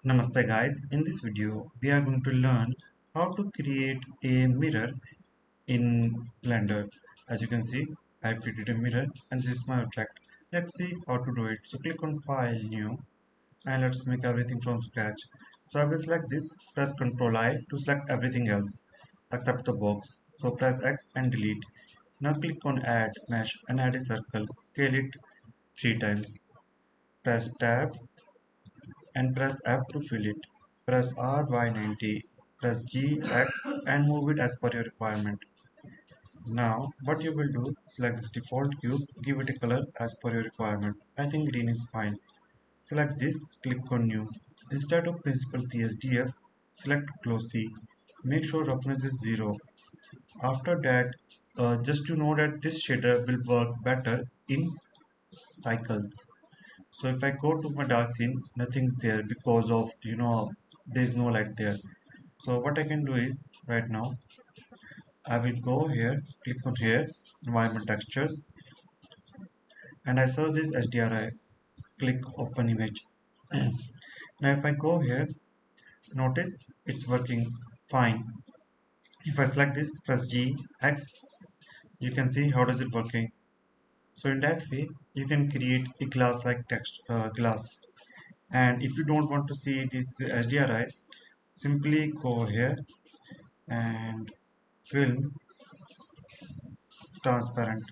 Namaste guys, in this video we are going to learn how to create a mirror in Blender. As you can see, I have created a mirror and this is my object. Let's see how to do it. So click on File, New, and let's make everything from scratch. So I will select this, press Ctrl I to select everything else except the box. So press X and delete. Now click on Add Mesh and add a circle. Scale it 3 times. Press Tab and press F to fill it. Press R by 90, press G, X and move it as per your requirement. Now what you will do, select this default cube, give it a color as per your requirement. I think green is fine. Select this, click on new. Instead of principal PSDF, select glossy. Make sure roughness is 0. After that, just to know that this shader will work better in cycles. So if I go to my dark scene, nothing's there because of there's no light there. So what I can do is right now I will go here, click on here, environment textures, and I search this HDRI, click open image. Now if I go here, notice it's working fine. If I select this, press G, X, you can see how does it working. So in that way, you can create a glass like text glass. And if you don't want to see this HDRI, simply go here and film transparent.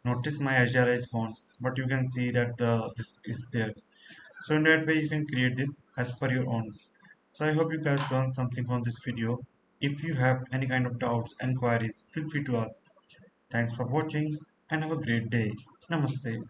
Notice my HDRI is gone, but you can see that this is there. So in that way you can create this as per your own. So I hope you guys learned something from this video. If you have any kind of doubts and queries, feel free to ask. Thanks for watching and have a great day. Namaste.